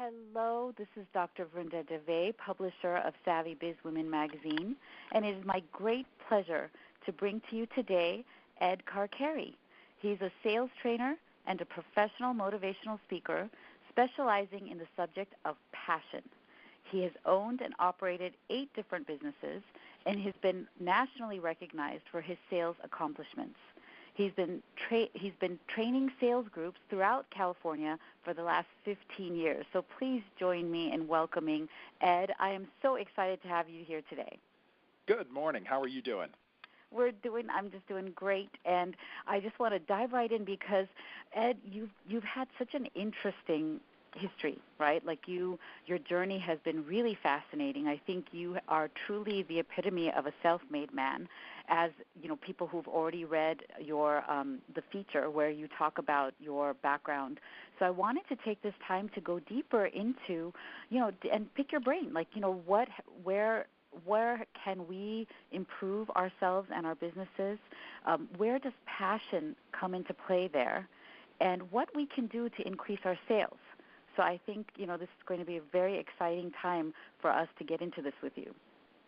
Hello, this is Dr. Vrunda Davé, publisher of Savvy Biz Women Magazine, and it is my great pleasure to bring to you today Ed Carcarey. He's a sales trainer and a professional motivational speaker specializing in the subject of passion. He has owned and operated 8 different businesses, and has been nationally recognized for his sales accomplishments. He's been training sales groups throughout California for the last 15 years. So please join me in welcoming Ed. I am so excited to have you here today. Good morning. How are you doing? I'm just doing great, and I just want to dive right in because, Ed, you've had such an interesting history, right? Like your journey has been really fascinating. I think you are truly the epitome of a self-made man, as you know, people who've already read your the feature where you talk about your background. So I wanted to take this time to go deeper into, and pick your brain, like, where can we improve ourselves and our businesses? Where does passion come into play there? And what we can do to increase our sales. So I think, this is going to be a very exciting time for us to get into this with you.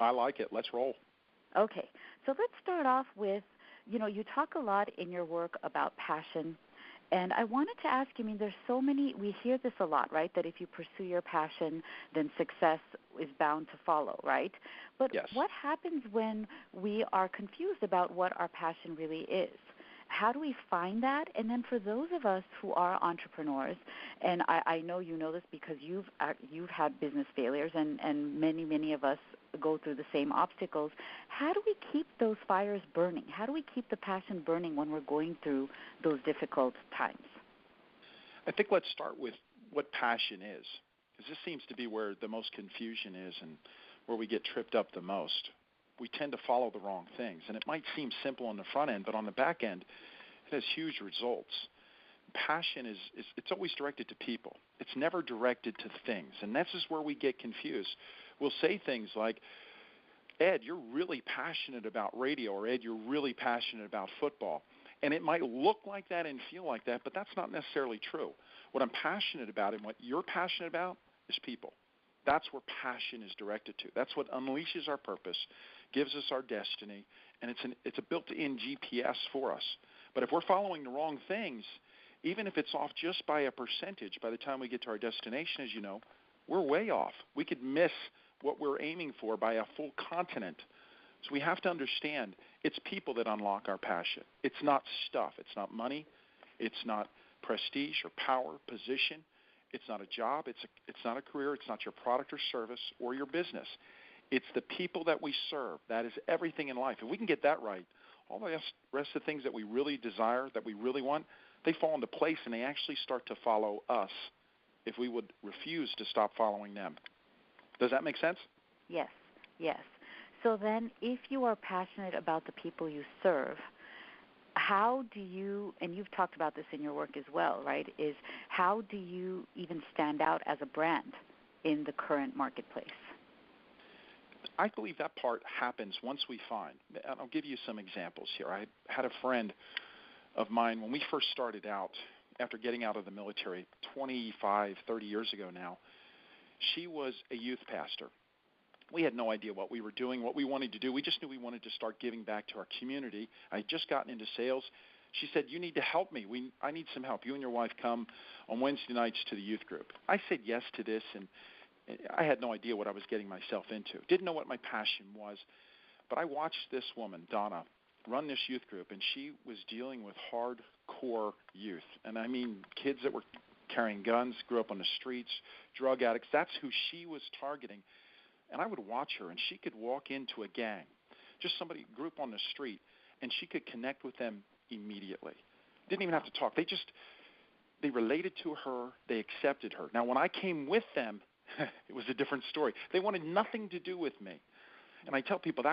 I like it. Let's roll. Okay. So let's start off with, you talk a lot in your work about passion. And I wanted to ask you, there's so many, we hear this a lot, right, that if you pursue your passion, then success is bound to follow, right? But yes. What happens when we are confused about what our passion really is? How do we find that? And then for those of us who are entrepreneurs, and I know you know this because you've had business failures, and many of us go through the same obstacles, how do we keep those fires burning? How do we keep the passion burning when we're going through those difficult times? I think let's start with what passion is, because this seems to be where the most confusion is and where we get tripped up the most. We tend to follow the wrong things. And it might seem simple on the front end, but on the back end, it has huge results. Passion it's always directed to people. It's never directed to things. And this is where we get confused. We'll say things like, Ed, you're really passionate about radio, or Ed, you're really passionate about football. And it might look like that and feel like that, but that's not necessarily true. What I'm passionate about and what you're passionate about is people. That's where passion is directed to. That's what unleashes our purpose, gives us our destiny, and it's a built-in GPS for us. But if we're following the wrong things, even if it's off just by a percentage, by the time we get to our destination, as you know, we're way off. We could miss what we're aiming for by a full continent. So we have to understand it's people that unlock our passion. It's not stuff. It's not money. It's not prestige or power, position. It's not a job, it's not a career, it's not your product or service or your business. It's the people that we serve. That is everything in life. If we can get that right, all the rest of the things that we really desire, that we really want, they fall into place and they actually start to follow us if we would refuse to stop following them. Does that make sense? Yes. So then if you are passionate about the people you serve, how do you, and you've talked about this in your work as well, right, is how do you even stand out as a brand in the current marketplace? I believe that part happens once we find, and I'll give you some examples here. I had a friend of mine when we first started out, after getting out of the military 25, 30 years ago now. She was a youth pastor. We had no idea what we were doing, what we wanted to do. We just knew we wanted to start giving back to our community. I had just gotten into sales. She said, you need to help me. I need some help. You and your wife come on Wednesday nights to the youth group. I said yes to this, and I had no idea what I was getting myself into. Didn't know what my passion was. But I watched this woman, Donna, run this youth group, and she was dealing with hardcore youth. And I mean kids that were carrying guns, grew up on the streets, drug addicts. That's who she was targeting. And I would watch her, and she could walk into a gang, just somebody, group on the street, and she could connect with them immediately. Didn't even have to talk. They related to her. They accepted her. Now, when I came with them, it was a different story. They wanted nothing to do with me. And I tell people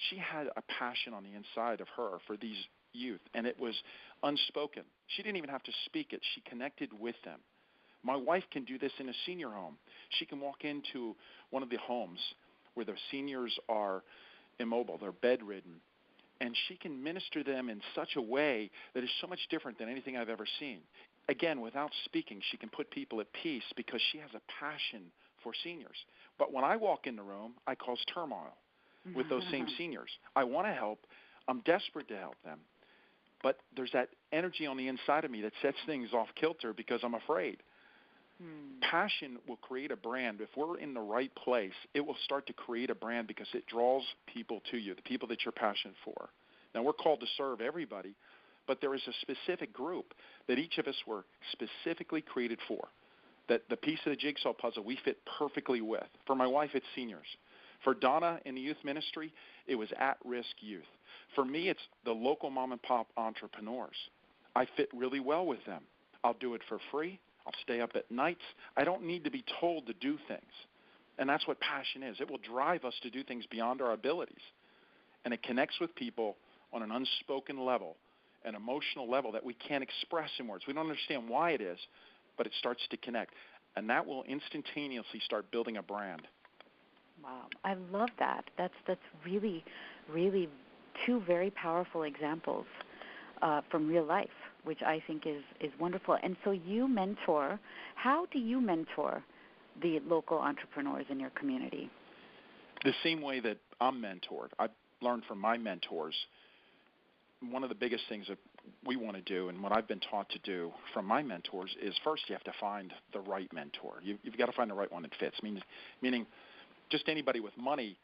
she had a passion on the inside of her for these youth, and it was unspoken. She didn't even have to speak it. She connected with them. My wife can do this in a senior home. She can walk into one of the homes where the seniors are immobile, they're bedridden, and she can minister them in such a way that is so much different than anything I've ever seen. again, without speaking, she can put people at peace because she has a passion for seniors. But when I walk in the room, I cause turmoil with those same seniors. I want to help. I'm desperate to help them. But there's that energy on the inside of me that sets things off kilter because I'm afraid. Passion will create a brand. If we're in the right place, it will start to create a brand because it draws people to you, the people that you're passionate for. Now, we're called to serve everybody, but there is a specific group that each of us were specifically created for, that the piece of the jigsaw puzzle we fit perfectly with. For my wife, it's seniors. For Donna in the youth ministry, it was at-risk youth. For me, it's the local mom-and-pop entrepreneurs. I fit really well with them. I'll do it for free. I'll stay up at nights. I don't need to be told to do things. And that's what passion is. It will drive us to do things beyond our abilities. And it connects with people on an unspoken level, an emotional level that we can't express in words. We don't understand why it is, but it starts to connect. And that will instantaneously start building a brand. Wow, I love that. That's really, really two very powerful examples from real life, which I think is wonderful. And so you mentor. How do you mentor the local entrepreneurs in your community? The same way that I'm mentored. I've learned from my mentors. One of the biggest things that we want to do, and what I've been taught to do from my mentors, is first you have to find the right mentor. You've got to find the right one that fits, meaning just anybody with money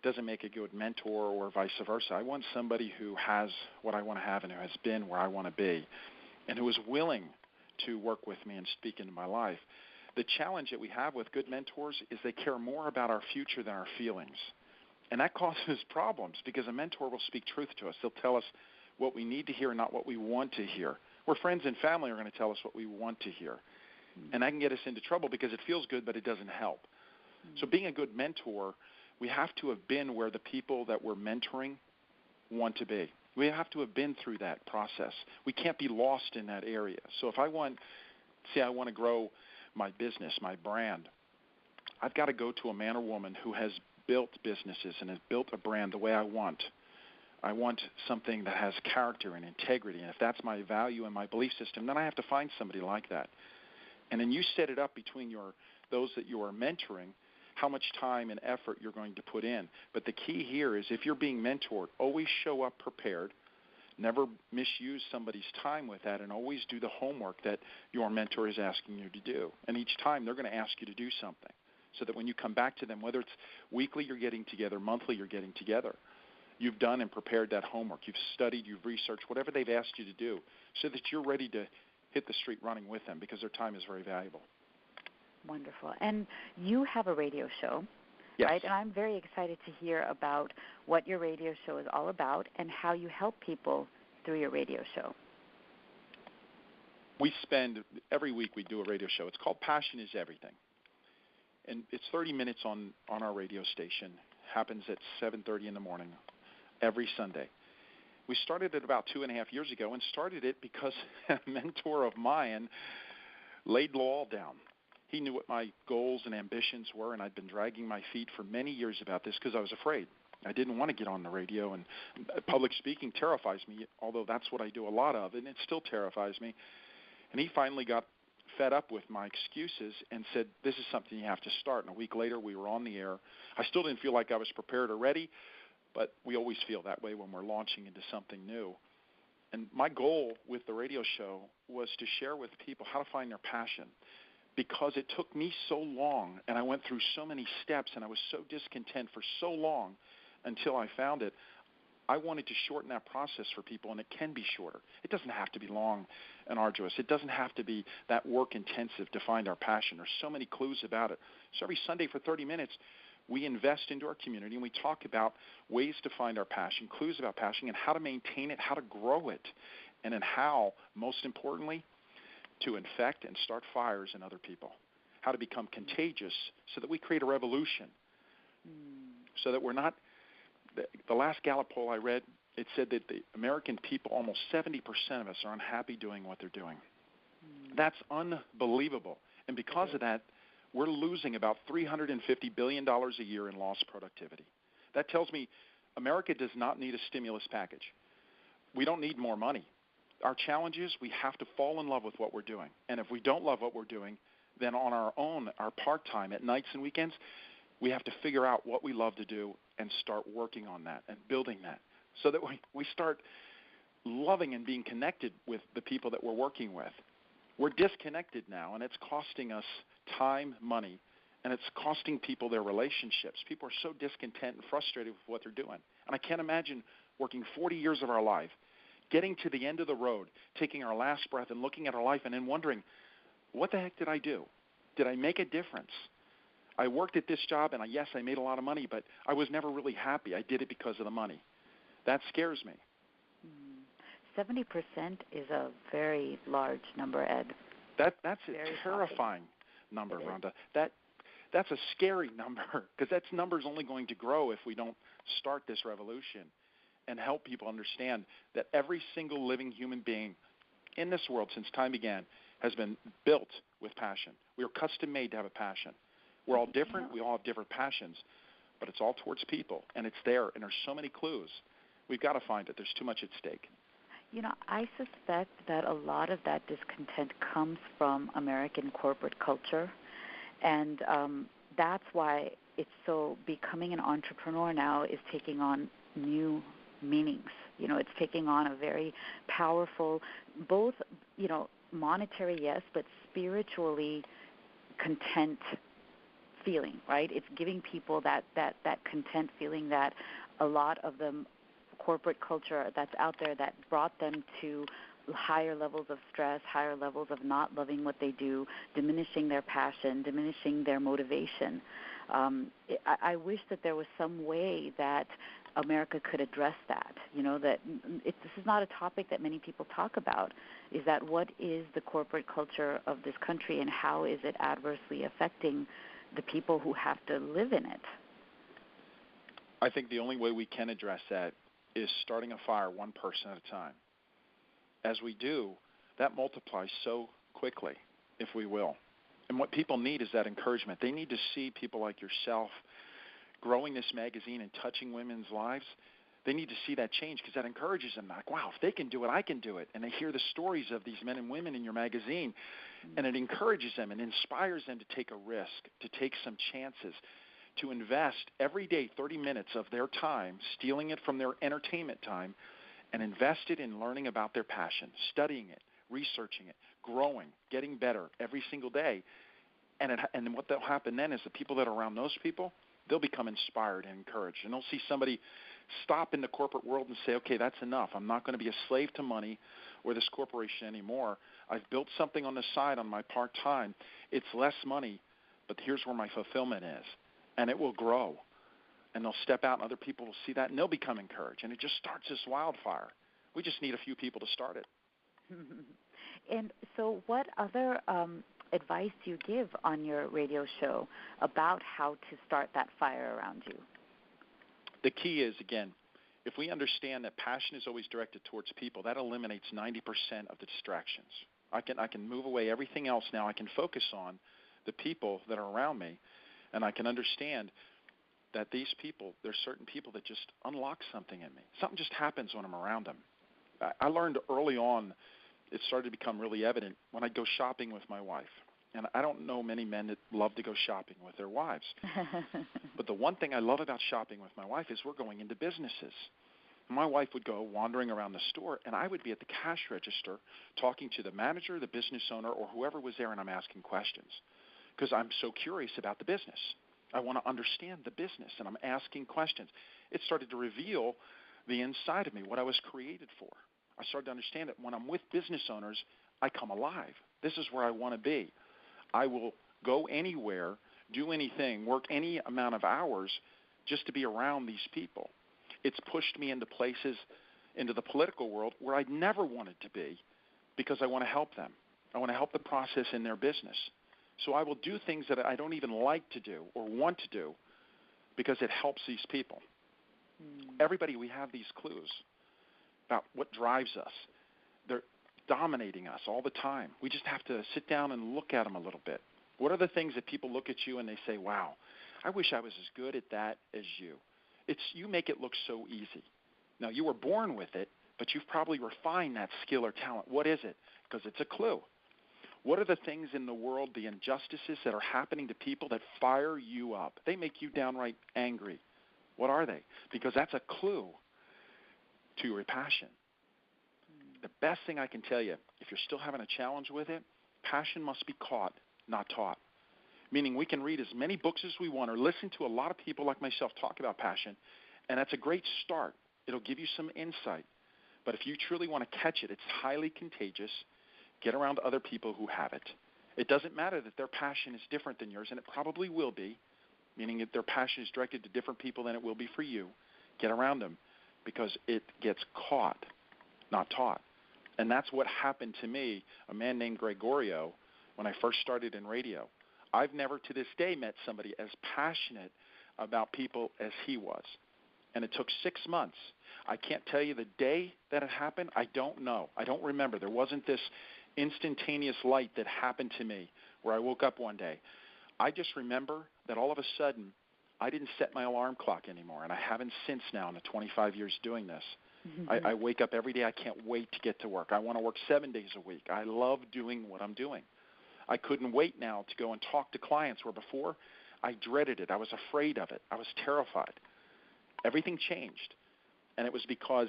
doesn't make a good mentor or vice versa. I want somebody who has what I want to have and who has been where I want to be and who is willing to work with me and speak into my life. The challenge that we have with good mentors is they care more about our future than our feelings. And that causes problems because a mentor will speak truth to us. They'll tell us what we need to hear and not what we want to hear. Where friends and family are going to tell us what we want to hear. And that can get us into trouble because it feels good, but it doesn't help. So being a good mentor, we have to have been where the people that we're mentoring want to be. We have to have been through that process. We can't be lost in that area. So if I want to grow my business, my brand, I've got to go to a man or woman who has built businesses and has built a brand the way I want. I want something that has character and integrity, and if that's my value and my belief system, then I have to find somebody like that. And then you set it up between those that you are mentoring, how much time and effort you're going to put in. But the key here is if you're being mentored, always show up prepared, never misuse somebody's time with that, and always do the homework that your mentor is asking you to do. And each time they're going to ask you to do something so that when you come back to them, whether it's weekly you're getting together, monthly you're getting together, you've done and prepared that homework. You've studied, you've researched, whatever they've asked you to do so that you're ready to hit the street running with them because their time is very valuable. Wonderful. And you have a radio show, yes, right? And I'm very excited to hear about what your radio show is all about and how you help people through your radio show. Every week we do a radio show. It's called Passion is Everything. And it's 30 minutes on our radio station. Happens at 7:30 in the morning every Sunday. We started it about 2.5 years ago and started it because a mentor of mine laid the law down. He knew what my goals and ambitions were, and I'd been dragging my feet for many years about this because I was afraid. I didn't want to get on the radio, and public speaking terrifies me, although that's what I do a lot of, and it still terrifies me. And he finally got fed up with my excuses and said, this is something you have to start. And a week later, we were on the air. I still didn't feel like I was prepared or ready, but we always feel that way when we're launching into something new. And my goal with the radio show was to share with people how to find their passion, because it took me so long, and I went through so many steps, and I was so discontent for so long until I found it. I wanted to shorten that process for people, and it can be shorter. It doesn't have to be long and arduous. It doesn't have to be that work-intensive to find our passion. There's so many clues about it. So every Sunday for 30 minutes, we invest into our community, and we talk about ways to find our passion, clues about passion, and how to maintain it, how to grow it, and then how, most importantly, to infect and start fires in other people, how to become contagious so that we create a revolution, so that we're not – the last Gallup poll I read, it said that the American people, almost 70% of us, are unhappy doing what they're doing. That's unbelievable. And because of that, we're losing about $350 billion a year in lost productivity. That tells me America does not need a stimulus package. We don't need more money. Our challenge is we have to fall in love with what we're doing. And if we don't love what we're doing, then on our own, our part-time at nights and weekends, we have to figure out what we love to do and start working on that and building that so that we start loving and being connected with the people that we're working with. We're disconnected now, and it's costing us time, money, and it's costing people their relationships. People are so discontent and frustrated with what they're doing. And I can't imagine working 40 years of our life, getting to the end of the road, taking our last breath and looking at our life and then wondering, what the heck did I do? Did I make a difference? I worked at this job, and yes, I made a lot of money, but I was never really happy. I did it because of the money. That scares me. 70% is a very large number, Ed. That's a terrifying number, Vrunda. That's a scary number because that number's only going to grow if we don't start this revolution and help people understand that every single living human being in this world since time began has been built with passion. We are custom made to have a passion. We're all different. We all have different passions, but it's all towards people, and it's there, and there's so many clues. We've got to find it. There's too much at stake. I suspect that a lot of that discontent comes from American corporate culture, and that's why it's so becoming an entrepreneur now is taking on new meanings. It's taking on a very powerful, both, monetary, yes, but spiritually content feeling, right? It's giving people that content feeling that a lot of the corporate culture that's out there that brought them to higher levels of stress, higher levels of not loving what they do, diminishing their passion, diminishing their motivation. I wish that there was some way that America could address that. This is not a topic that many people talk about, is that what is the corporate culture of this country and how is it adversely affecting the people who have to live in it? I think the only way we can address that is starting a fire one person at a time. As we do, that multiplies so quickly, if we will. And what people need is that encouragement. They need to see people like yourself growing this magazine and touching women's lives. They need to see that change because that encourages them. Like, wow, if they can do it, I can do it. And they hear the stories of these men and women in your magazine, and it encourages them and inspires them to take a risk, to take some chances, to invest every day 30 minutes of their time, stealing it from their entertainment time, and invest it in learning about their passion, studying it, researching it, growing, getting better every single day. And what will happen then is the people that are around those people, they'll become inspired and encouraged. And they'll see somebody stop in the corporate world and say, okay, that's enough. I'm not going to be a slave to money or this corporation anymore. I've built something on the side on my part-time. It's less money, but here's where my fulfillment is. And it will grow. And they'll step out, and other people will see that, and they'll become encouraged. And it just starts this wildfire. We just need a few people to start it. And so what other advice do you give on your radio show about how to start that fire around you? The key is, again, if we understand that passion is always directed towards people, that eliminates 90% of the distractions. I can move away everything else now. I can focus on the people that are around me, and I can understand that these people, there's certain people that just unlock something in me. Something just happens when I'm around them. I learned early on, it started to become really evident when I go shopping with my wife. And I don't know many men that love to go shopping with their wives. But the one thing I love about shopping with my wife is we're going into businesses. My wife would go wandering around the store, and I would be at the cash register talking to the manager, the business owner, or whoever was there, and I'm asking questions because I'm so curious about the business. I want to understand the business, and I'm asking questions. It started to reveal the inside of me, what I was created for. I started to understand that when I'm with business owners, I come alive. This is where I want to be. I will go anywhere, do anything, work any amount of hours just to be around these people. It's pushed me into places, into the political world where I never wanted to be because I want to help them. I want to help the process in their business. So I will do things that I don't even like to do or want to do because it helps these people. Everybody, we have these clues about what drives us. They're dominating us all the time. We just have to sit down and look at them a little bit. What are the things that people look at you and they say, wow, I wish I was as good at that as you. You make it look so easy. Now, you were born with it, but you've probably refined that skill or talent. What is it? Because it's a clue. What are the things in the world, the injustices that are happening to people that fire you up? They make you downright angry. What are they? Because that's a clue to your passion. The best thing I can tell you, if you're still having a challenge with it, passion must be caught, not taught. Meaning we can read as many books as we want or listen to a lot of people like myself talk about passion, and that's a great start. It'll give you some insight. But if you truly want to catch it, it's highly contagious. Get around other people who have it. It doesn't matter that their passion is different than yours, and it probably will be, meaning that their passion is directed to different people than it will be for you. Get around them because it gets caught, not taught. And that's what happened to me, a man named Gregorio, when I first started in radio. I've never to this day met somebody as passionate about people as he was. And it took 6 months. I can't tell you the day that it happened. I don't know. I don't remember. There wasn't this instantaneous light that happened to me where I woke up one day. I just remember that all of a sudden I didn't set my alarm clock anymore, and I haven't since now in the 25 years doing this. I wake up every day. I can't wait to get to work. I want to work 7 days a week. I love doing what I'm doing. I couldn't wait now to go and talk to clients where before I dreaded it. I was afraid of it. I was terrified. Everything changed, and it was because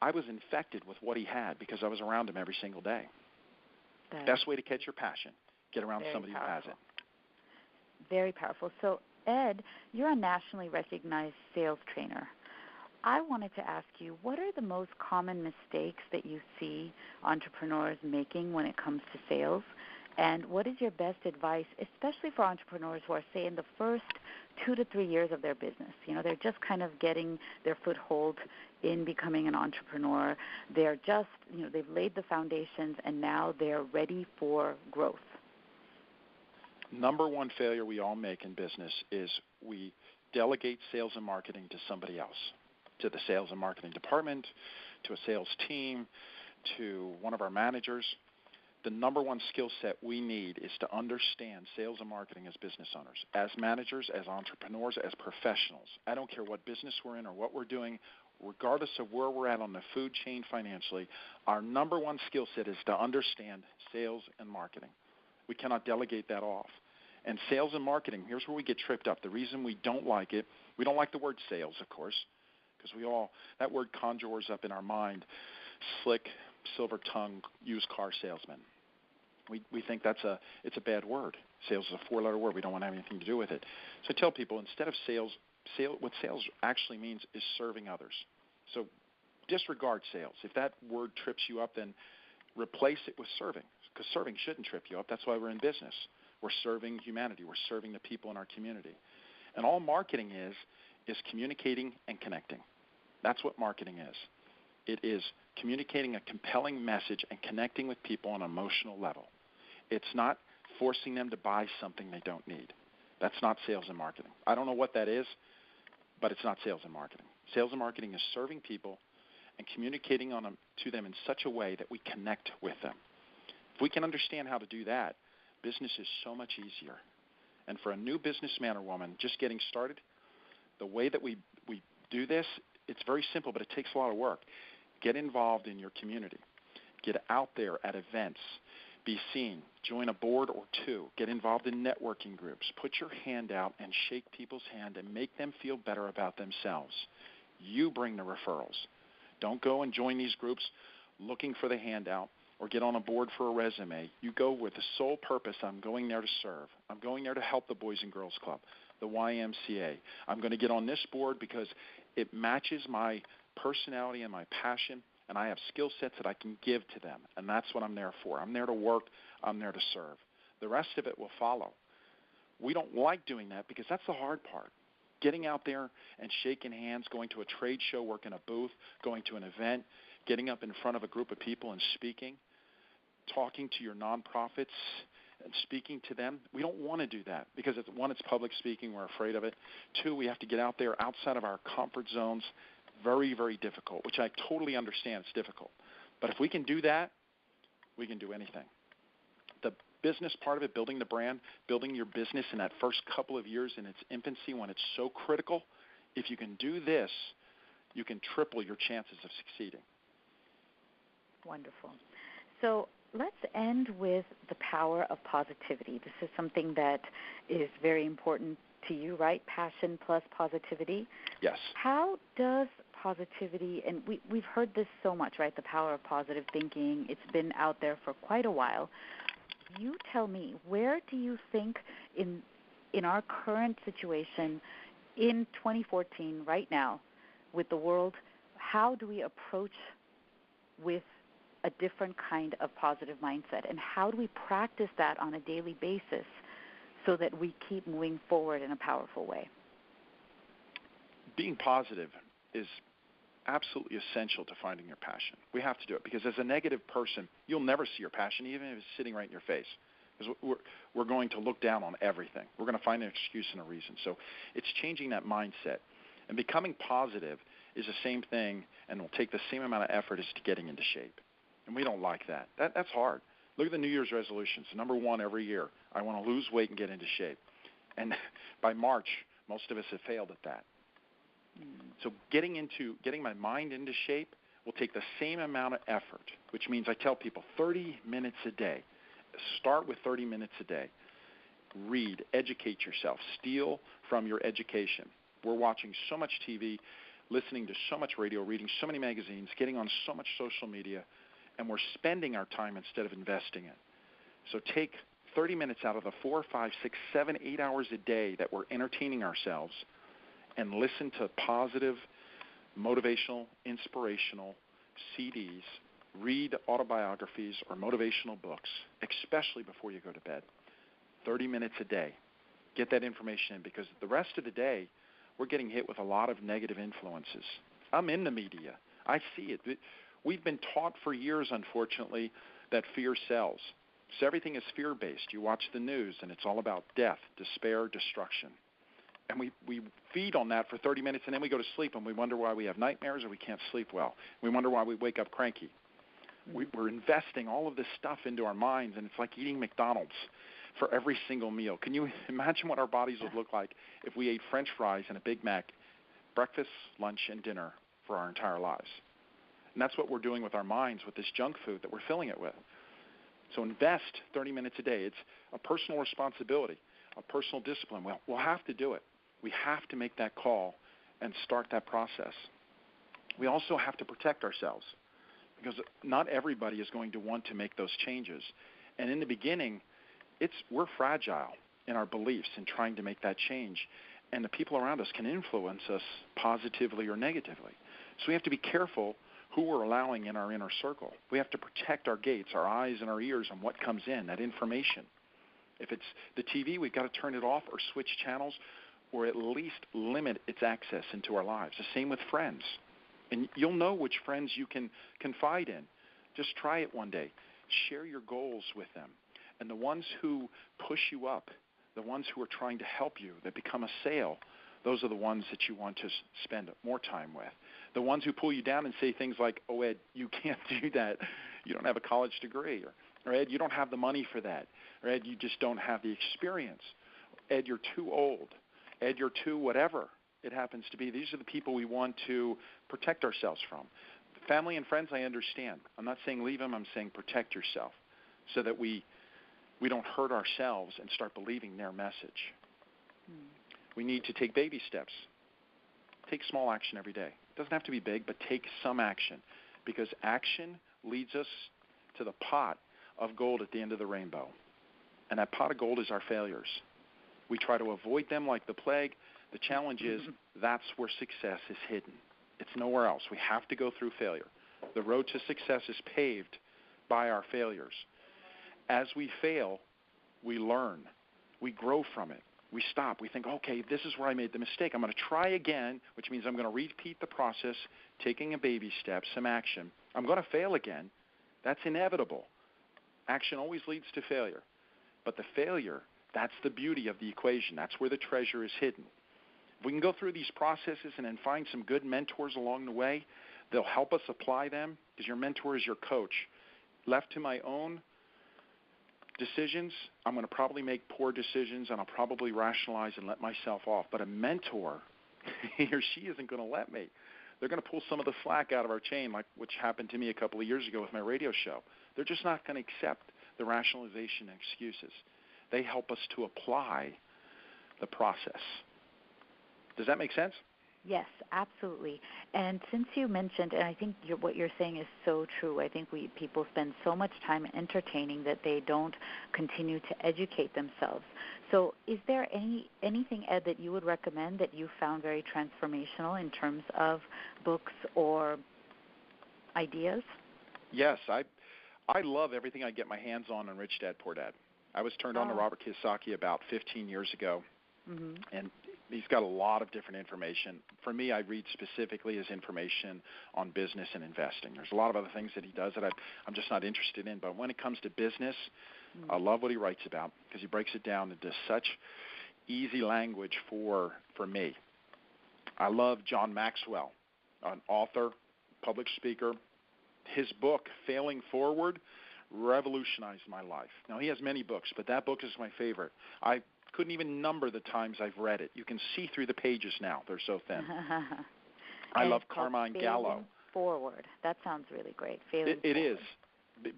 I was infected with what he had because I was around him every single day. Best way to catch your passion, get around somebody who has it. Very powerful. So, Ed, you're a nationally recognized sales trainer. I wanted to ask you, what are the most common mistakes that you see entrepreneurs making when it comes to sales? And what is your best advice, especially for entrepreneurs who are, say, in the first 2 to 3 years of their business? You know, they're just kind of getting their foothold in becoming an entrepreneur. They're just, you know, they've laid the foundations, and now they're ready for growth. Number one failure we all make in business is we delegate sales and marketing to somebody else, to the sales and marketing department, to a sales team, to one of our managers. The number one skill set we need is to understand sales and marketing as business owners, as managers, as entrepreneurs, as professionals. I don't care what business we're in or what we're doing, regardless of where we're at on the food chain financially, our number one skill set is to understand sales and marketing. We cannot delegate that off. And sales and marketing, here's where we get tripped up. The reason we don't like it, we don't like the word sales, of course, because that word conjures up in our mind slick, silver-tongued, used car salesman. We think it's a bad word. Sales is a 4-letter word. We don't want to have anything to do with it. So I tell people, instead of what sales actually means is serving others. So disregard sales. If that word trips you up, then replace it with serving, because serving shouldn't trip you up. That's why we're in business. We're serving humanity. We're serving the people in our community. And all marketing is communicating and connecting. That's what marketing is. It is communicating a compelling message and connecting with people on an emotional level. It's not forcing them to buy something they don't need. That's not sales and marketing. I don't know what that is, but it's not sales and marketing. Sales and marketing is serving people and communicating to them in such a way that we connect with them. If we can understand how to do that, business is so much easier. And for a new businessman or woman just getting started, the way that we do this, it's very simple, but it takes a lot of work. Get involved in your community. Get out there at events. Be seen. Join a board or two. Get involved in networking groups. Put your hand out and shake people's hand and make them feel better about themselves. You bring the referrals. Don't go and join these groups looking for the handout or get on a board for a resume. You go with the sole purpose, I'm going there to serve. I'm going there to help the Boys and Girls Club, the YMCA. I'm going to get on this board because it matches my personality and my passion, and I have skill sets that I can give to them, and that's what I'm there for. I'm there to work. I'm there to serve. The rest of it will follow. We don't like doing that because that's the hard part. Getting out there and shaking hands, going to a trade show, working a booth, going to an event, getting up in front of a group of people and speaking, talking to your nonprofits and speaking to them. We don't want to do that because, one, it's public speaking. We're afraid of it. Two, we have to get out there outside of our comfort zones. Very, very difficult, which I totally understand. It's difficult. But if we can do that, we can do anything. The business part of it, building the brand, building your business in that first couple of years in its infancy when it's so critical, if you can do this, you can triple your chances of succeeding. Wonderful. So let's end with the power of positivity. This is something that is very important to you, right? Passion plus positivity. Yes. How does positivity, and we've heard this so much, right? The power of positive thinking. It's been out there for quite a while. You tell me, where do you think in our current situation in 2014, right now, with the world, how do we approach with a different kind of positive mindset, and how do we practice that on a daily basis so that we keep moving forward in a powerful way? Being positive is absolutely essential to finding your passion. We have to do it because as a negative person, you'll never see your passion, even if it's sitting right in your face. Because we're going to look down on everything. We're going to find an excuse and a reason. So it's changing that mindset. And becoming positive is the same thing and will take the same amount of effort as to getting into shape. And we don't like that. That's hard. Look at the New Year's resolutions. Number one every year, I want to lose weight and get into shape. And by March, most of us have failed at that. So getting my mind into shape will take the same amount of effort, which means I tell people 30 minutes a day. Start with 30 minutes a day. Read, educate yourself, steal from your education. We're watching so much TV, listening to so much radio, reading so many magazines, getting on so much social media, and we're spending our time instead of investing it. So take 30 minutes out of the 4, 5, 6, 7, 8 hours a day that we're entertaining ourselves and listen to positive, motivational, inspirational CDs, read autobiographies or motivational books, especially before you go to bed. 30 minutes a day. Get that information in because the rest of the day, we're getting hit with a lot of negative influences. I'm in the media. I see it. We've been taught for years, unfortunately, that fear sells. So everything is fear-based. You watch the news, and it's all about death, despair, destruction. And we feed on that for 30 minutes, and then we go to sleep, and we wonder why we have nightmares or we can't sleep well. We wonder why we wake up cranky. We're investing all of this stuff into our minds, and it's like eating McDonald's for every single meal. Can you imagine what our bodies would look like if we ate French fries and a Big Mac, breakfast, lunch, and dinner for our entire lives? And that's what we're doing with our minds with this junk food that we're filling it with. So invest 30 minutes a day. It's a personal responsibility, a personal discipline. We'll have to do it. We have to make that call and start that process. We also have to protect ourselves because not everybody is going to want to make those changes. And in the beginning, we're fragile in our beliefs in trying to make that change. And the people around us can influence us positively or negatively. So we have to be careful who we're allowing in our inner circle. We have to protect our gates, our eyes and our ears on what comes in, that information. If it's the TV, we've got to turn it off or switch channels or at least limit its access into our lives. The same with friends. And you'll know which friends you can confide in. Just try it one day. Share your goals with them. And the ones who push you up, the ones who are trying to help you, that become a sale, those are the ones that you want to spend more time with. The ones who pull you down and say things like, oh, Ed, you can't do that. You don't have a college degree. Or Ed, you don't have the money for that. Or Ed, you just don't have the experience. Ed, you're too old. Ed, you're too whatever it happens to be. These are the people we want to protect ourselves from. Family and friends, I understand. I'm not saying leave them. I'm saying protect yourself so that we don't hurt ourselves and start believing their message. We need to take baby steps. Take small action every day. It doesn't have to be big, but take some action because action leads us to the pot of gold at the end of the rainbow. And that pot of gold is our failures. We try to avoid them like the plague. The challenge is that's where success is hidden. It's nowhere else. We have to go through failure. The road to success is paved by our failures. As we fail, we learn. We grow from it. We stop. We think, okay, this is where I made the mistake. I'm going to try again, which means I'm going to repeat the process, taking a baby step, some action. I'm going to fail again. That's inevitable. Action always leads to failure. But the failure, that's the beauty of the equation. That's where the treasure is hidden. If we can go through these processes and then find some good mentors along the way, they'll help us apply them because your mentor is your coach. Left to my own decisions, I'm going to probably make poor decisions and I'll probably rationalize and let myself off. But a mentor, he or she isn't going to let me. They're going to pull some of the slack out of our chain, like which happened to me a couple of years ago with my radio show. They're just not going to accept the rationalization and excuses. They help us to apply the process. Does that make sense? Yes, absolutely. And since you mentioned, and I think what you're saying is so true, I think people spend so much time entertaining that they don't continue to educate themselves. So is there anything, Ed, that you would recommend that you found very transformational in terms of books or ideas? Yes, I love everything I get my hands on Rich Dad, Poor Dad. I was turned on to Robert Kiyosaki about 15 years ago, and he's got a lot of different information. For me, I read specifically his information on business and investing. There's a lot of other things that he does that I'm just not interested in, but when it comes to business, I love what he writes about because he breaks it down into such easy language for me. I love John Maxwell, an author, public speaker. His book, Failing Forward, revolutionized my life. Now, he has many books, but that book is my favorite. I couldn't even number the times I've read it. You can see through the pages now. They're so thin. I love Carmine Gallo. Failing Forward. That sounds really great. It is,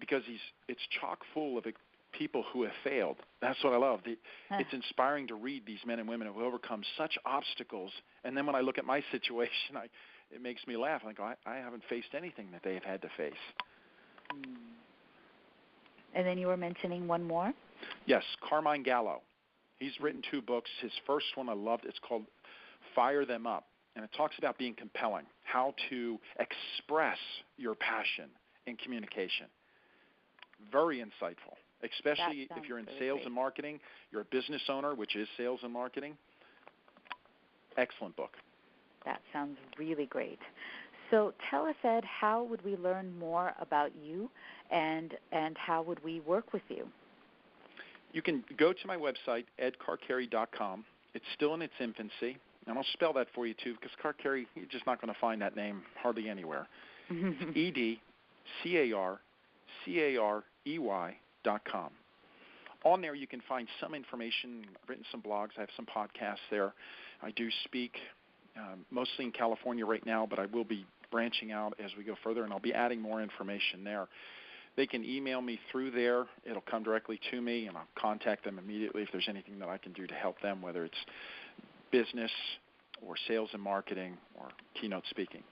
because it's chock full of people who have failed. That's what I love. It's inspiring to read these men and women who have overcome such obstacles. And then when I look at my situation, it makes me laugh. Like, I haven't faced anything that they have had to face. And then you were mentioning one more? Yes, Carmine Gallo. He's written 2 books. His first one I loved. It's called Fire Them Up. And it talks about being compelling, how to express your passion in communication. Very insightful, especially if you're in sales and marketing. You're a business owner, which is sales and marketing. Excellent book. That sounds really great. So tell us, Ed, how would we learn more about you, and how would we work with you? You can go to my website, edcarcarey.com. It's still in its infancy, and I'll spell that for you, too, because Carcarey, you're just not going to find that name hardly anywhere. It's EDCARCAREY.com. On there, you can find some information. I've written some blogs. I have some podcasts there. I do speak mostly in California right now, but I will be branching out as we go further, and I'll be adding more information there. They can email me through there. It'll come directly to me, and I'll contact them immediately if there's anything that I can do to help them, whether it's business or sales and marketing or keynote speaking.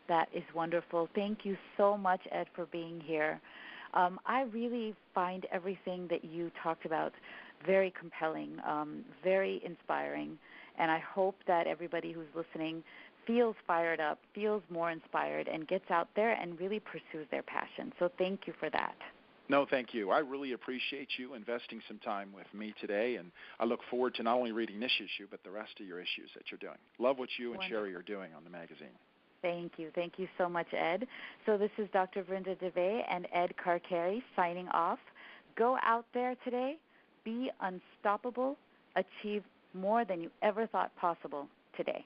That is wonderful. Thank you so much, Ed, for being here. I really find everything that you talked about very compelling, very inspiring, and I hope that everybody who's listening feels fired up, feels more inspired, and gets out there and really pursues their passion. So thank you for that. No, thank you. I really appreciate you investing some time with me today, and I look forward to not only reading this issue, but the rest of your issues that you're doing. Love what you and Sherry are doing on the magazine. Thank you. Thank you so much, Ed. So this is Dr. Vrunda Davé and Ed Carcarey signing off. Go out there today, be unstoppable, achieve more than you ever thought possible today.